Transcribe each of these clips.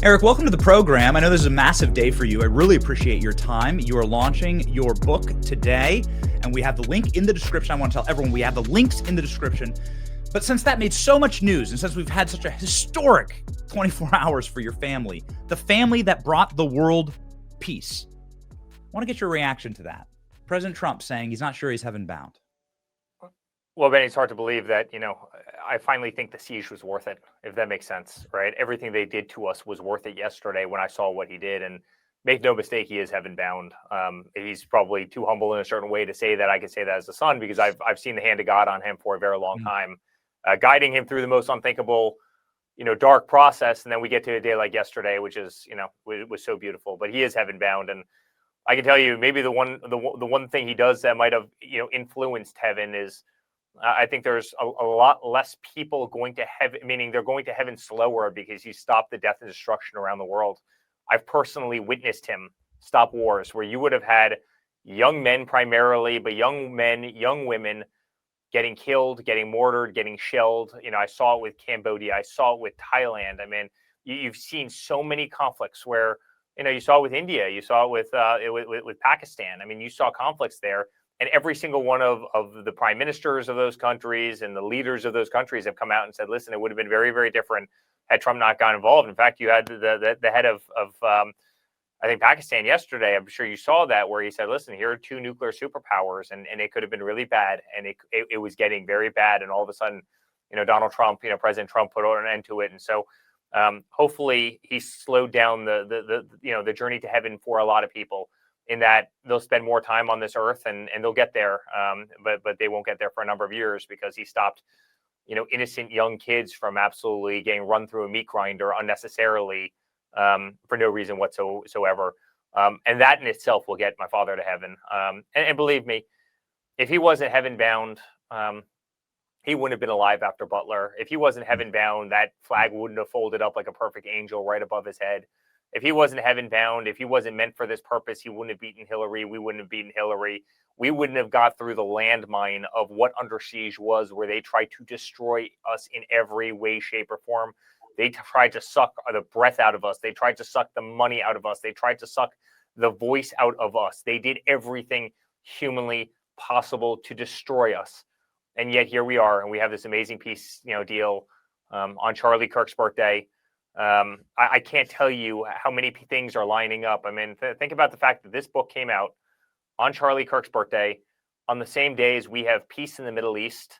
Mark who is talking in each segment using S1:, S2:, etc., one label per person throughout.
S1: Erik, welcome to the program. I know this is a massive day for you. I really appreciate your time. You are launching your book today, and we have the link in the description. I want to tell everyone we have the links in the description. But since that made so much news, and since we've had such a historic 24 hours for your family, the family that brought the world peace, I want to get your reaction to that. President Trump saying he's not sure he's heaven bound.
S2: Well, Ben, it's hard to believe that, I finally think the siege was worth it, if that makes sense, right? Everything they did to us was worth it yesterday when I saw what he did. And make no mistake, he is heaven bound. He's probably too humble in a certain way to say that. I can say that as a son, because I've seen the hand of God on him for a very long time, guiding him through the most unthinkable, dark process. And then we get to a day like yesterday, which is, was so beautiful. But he is heaven bound. And I can tell you, maybe the one thing he does that might have, influenced heaven is, I think there's a lot less people going to heaven, meaning they're going to heaven slower because he stopped the death and destruction around the world. I've personally witnessed him stop wars where you would have had young men primarily, but young men, young women getting killed, getting mortared, getting shelled. I saw it with Cambodia. I saw it with Thailand. I mean, you've seen so many conflicts where, you saw it with India. You saw it with Pakistan. I mean, you saw conflicts there. And every single one of the prime ministers of those countries and the leaders of those countries have come out and said, listen, it would have been very, very different had Trump not got involved. In fact, you had the head of I think, Pakistan yesterday. I'm sure you saw that, where he said, listen, here are two nuclear superpowers, and it could have been really bad. And it was getting very bad. And all of a sudden, Donald Trump, President Trump put an end to it. And so hopefully he slowed down the journey to heaven for a lot of people, in that they'll spend more time on this earth and they'll get there. But they won't get there for a number of years, because he stopped, innocent young kids from absolutely getting run through a meat grinder unnecessarily for no reason whatsoever. And that in itself will get my father to heaven. And believe me, if he wasn't heaven bound, he wouldn't have been alive after Butler. If he wasn't heaven bound, that flag wouldn't have folded up like a perfect angel right above his head. If he wasn't heaven bound, if he wasn't meant for this purpose, he wouldn't have beaten Hillary. We wouldn't have beaten Hillary. We wouldn't have got through the landmine of what Under Siege was, where they tried to destroy us in every way, shape, or form. They tried to suck the breath out of us. They tried to suck the money out of us. They tried to suck the voice out of us. They did everything humanly possible to destroy us. And yet here we are, and we have this amazing peace, deal on Charlie Kirk's birthday. I can't tell you how many things are lining up. I mean, think about the fact that this book came out on Charlie Kirk's birthday, on the same day as we have peace in the Middle East.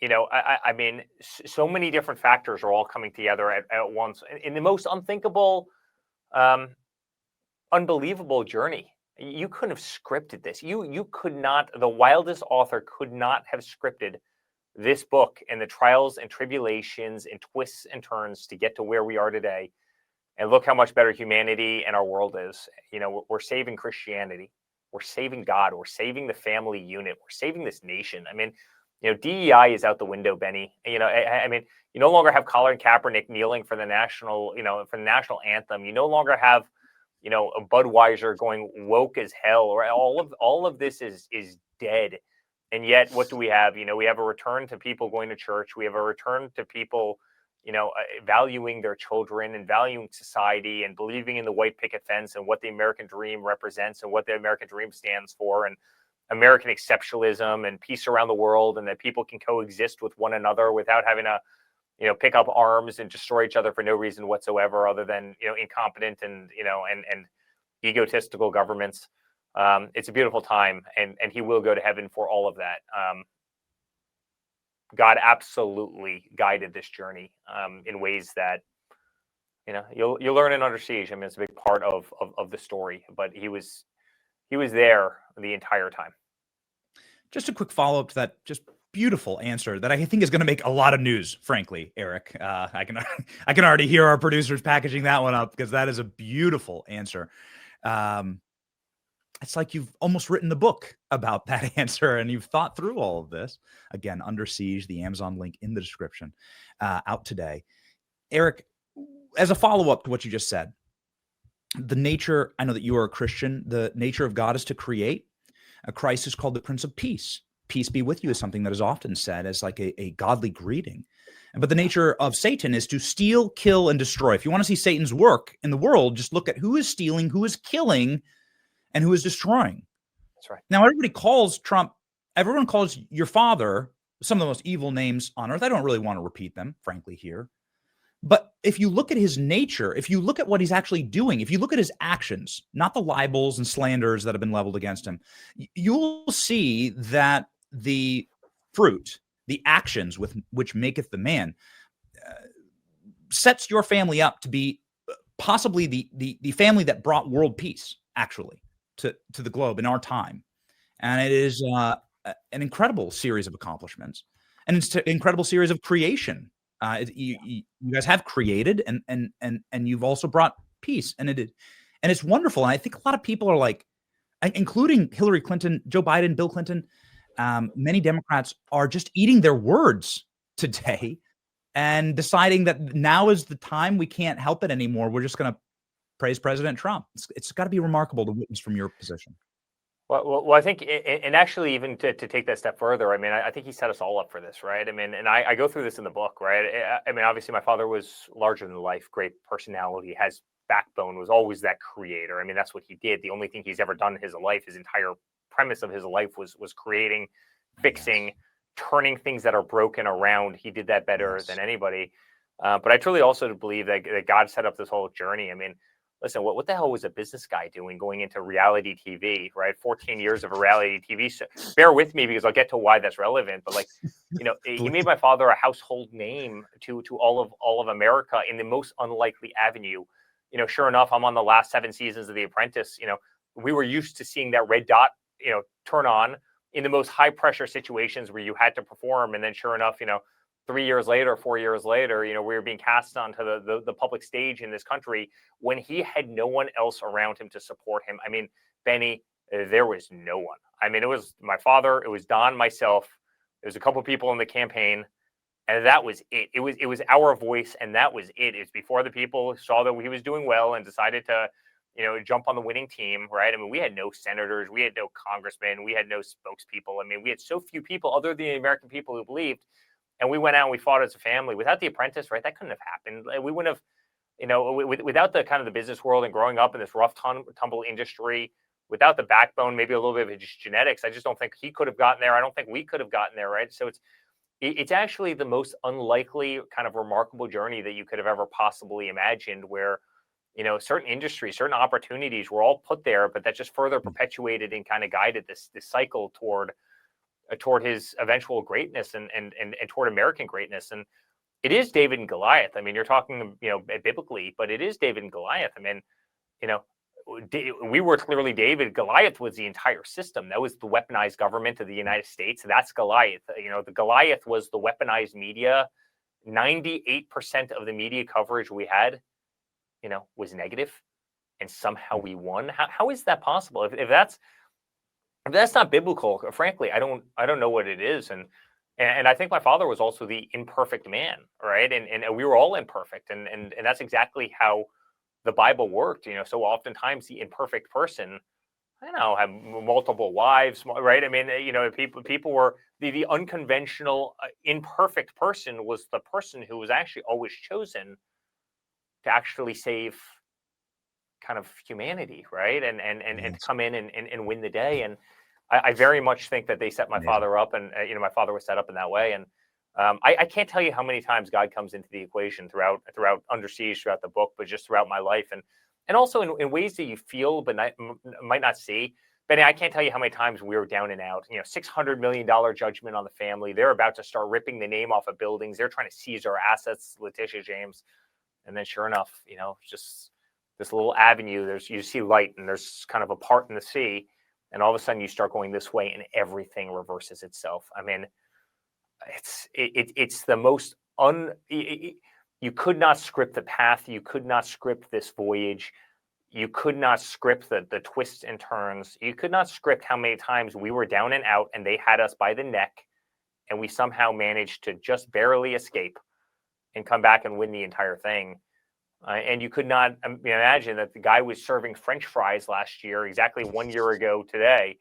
S2: I mean, so many different factors are all coming together at once in the most unthinkable, unbelievable journey. You couldn't have scripted this. You could not, the wildest author could not have scripted this book and the trials and tribulations and twists and turns to get to where we are today. And look how much better humanity and our world is. We're saving Christianity. We're saving God. We're saving the family unit. We're saving this nation. I mean, DEI is out the window, Benny. I mean, you no longer have Colin Kaepernick kneeling for the national, for the national anthem. You no longer have, a Budweiser going woke as hell. Or all of this is dead. And yet, what do we have? We have a return to people going to church. We have a return to people, valuing their children and valuing society and believing in the white picket fence and what the American dream represents and what the American dream stands for, and American exceptionalism and peace around the world, and that people can coexist with one another without having to, pick up arms and destroy each other for no reason whatsoever, other than, incompetent and egotistical governments. It's a beautiful time, and he will go to heaven for all of that. God absolutely guided this journey in ways that, you'll learn in Under Siege. I mean, it's a big part of the story, but he was there the entire time.
S1: Just a quick follow-up to that just beautiful answer that I think is going to make a lot of news, frankly, Erik. I can already hear our producers packaging that one up, because that is a beautiful answer. It's like you've almost written the book about that answer, and you've thought through all of this. Again, Under Siege, the Amazon link in the description, out today. Erik, as a follow-up to what you just said, the nature, I know that you are a Christian, the nature of God is to create. Christ is called the Prince of Peace. peace be with you is something that is often said as like a godly greeting. But the nature of Satan is to steal, kill, and destroy. If you want to see Satan's work in the world, just look at who is stealing, who is killing, and who is destroying.
S2: That's right.
S1: Now, everyone calls your father some of the most evil names on earth. I don't really want to repeat them, frankly, here. But if you look at his nature, if you look at what he's actually doing, if you look at his actions, not the libels and slanders that have been leveled against him, you'll see that the fruit, the actions with which maketh the man, sets your family up to be possibly the family that brought world peace, actually, to the globe in our time. And it is an incredible series of accomplishments, and it's an incredible series of creation. You guys have created, and you've also brought peace, and it's wonderful. And I think a lot of people are like, including Hillary Clinton, Joe Biden, Bill Clinton, many Democrats are just eating their words today and deciding that now is the time. We can't help it anymore. We're just going to praise President Trump. It's got to be remarkable to witness from your position.
S2: Well, I think, and actually, even to take that step further, I mean, I think he set us all up for this, right? I mean, and I go through this in the book, right? I mean, obviously, my father was larger than life, great personality, has backbone, was always that creator. I mean, that's what he did. The only thing he's ever done in his life, his entire premise of his life was creating, fixing, turning things that are broken around. He did that better than anybody. But I truly also believe that God set up this whole journey. I mean, listen, what the hell was a business guy doing going into reality TV, right? 14 years of a reality TV show. Bear with me because I'll get to why that's relevant. But like, you know, he made my father a household name to all of America in the most unlikely avenue. You know, sure enough, I'm on the last 7 seasons of The Apprentice. You know, we were used to seeing that red dot, you know, turn on in the most high pressure situations where you had to perform. And then sure enough, you know, 3 years later, 4 years later, you know, we were being cast onto the public stage in this country when he had no one else around him to support him. I mean, Benny, there was no one. I mean, it was my father, it was Don, myself, there was a couple of people in the campaign, and that was it. It was our voice, and that was it. It's before the people saw that he was doing well and decided to, you know, jump on the winning team, right? I mean, we had no senators, we had no congressmen, we had no spokespeople. I mean, we had so few people other than the American people who believed. And we went out and we fought as a family. Without The Apprentice, right, that couldn't have happened. We wouldn't have, you know, without the kind of the business world and growing up in this rough tumble industry, without the backbone, maybe a little bit of just genetics, I just don't think he could have gotten there. I don't think we could have gotten there, right? So it's actually the most unlikely kind of remarkable journey that you could have ever possibly imagined, where, you know, certain industries, certain opportunities were all put there, but that just further perpetuated and kind of guided this cycle toward his eventual greatness and toward American greatness. And it is David and Goliath. I mean, you're talking, you know, biblically, but it is David and Goliath. I mean, you know, we were clearly David. Goliath was the entire system. That was the weaponized government of the United States. That's Goliath. You know, the Goliath was the weaponized media. 98% of the media coverage we had, you know, was negative, and somehow we won. How is that possible? If that's not biblical, frankly, I don't know what it is. And I think my father was also the imperfect man, right? And we were all imperfect, and that's exactly how the Bible worked. You know, so oftentimes the imperfect person, I don't know, have multiple wives, right? I mean, you know, people were the unconventional, imperfect person was the person who was actually always chosen to actually save kind of humanity, right? And come in and win the day. And I very much think that they set my father up, and you know, my father was set up in that way. And I can't tell you how many times God comes into the equation throughout Under Siege, throughout the book, but just throughout my life, and also in ways that you feel but might not see. Benny, I can't tell you how many times we were down and out. You know, $600 million judgment on the family. They're about to start ripping the name off of buildings. They're trying to seize our assets, Letitia James. And then sure enough, you know, just this little avenue, you see light, and there's kind of a part in the sea. And all of a sudden you start going this way and everything reverses itself. I mean, it's the most you could not script the path. You could not script this voyage. You could not script the twists and turns. You could not script how many times we were down and out and they had us by the neck, and we somehow managed to just barely escape and come back and win the entire thing. And you could not imagine that the guy was serving French fries last year, exactly 1 year ago today,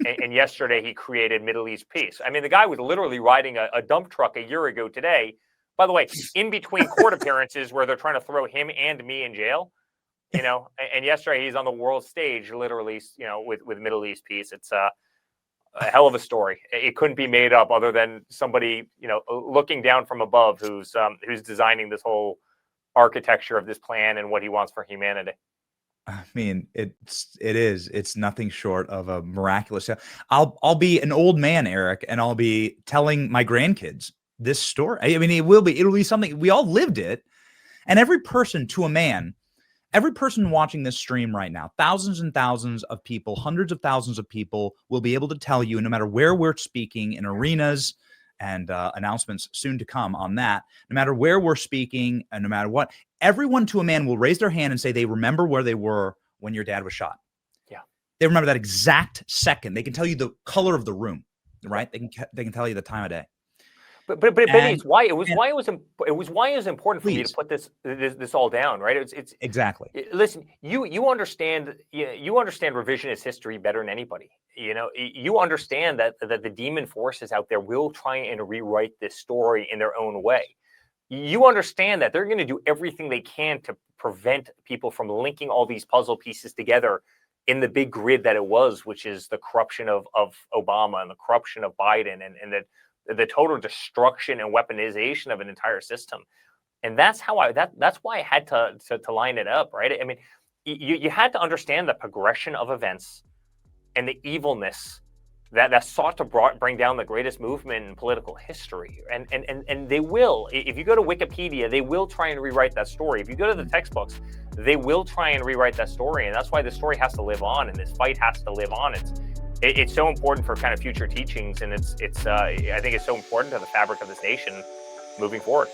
S2: And yesterday he created Middle East peace. I mean, the guy was literally riding a dump truck a year ago today. By the way, in between court appearances where they're trying to throw him and me in jail, and yesterday he's on the world stage, literally, with Middle East peace. It's a hell of a story. It couldn't be made up other than somebody, looking down from above who's designing this whole architecture of this plan and what he wants for humanity.
S1: I mean, it's nothing short of a miraculous. I'll be an old man, Erik, and I'll be telling my grandkids this story. I mean, it'll be something, we all lived it. And every person, to a man, every person watching this stream right now, thousands and thousands of people, hundreds of thousands of people will be able to tell you, no matter where we're speaking, in arenas and announcements soon to come on that, no matter where we're speaking and no matter what, everyone to a man will raise their hand and say they remember where they were when your dad was shot.
S2: Yeah.
S1: They remember that exact second. They can tell you the color of the room, right? They can tell you the time of day.
S2: But Benny, it's why it was important for me to put this all down, right? It's
S1: exactly.
S2: Listen, you understand revisionist history better than anybody. You understand that the demon forces out there will try and rewrite this story in their own way. You understand that they're going to do everything they can to prevent people from linking all these puzzle pieces together in the big grid that it was, which is the corruption of Obama and the corruption of Biden and the total destruction and weaponization of an entire system. And that's that's why I had to line it up, right? I mean, you had to understand the progression of events and the evilness that sought to bring down the greatest movement in political history. And they will, if you go to Wikipedia, they will try and rewrite that story. If you go to the textbooks, they will try and rewrite that story. And that's why the story has to live on and this fight has to live on. It's so important for kind of future teachings, and I think it's so important to the fabric of this nation moving forward.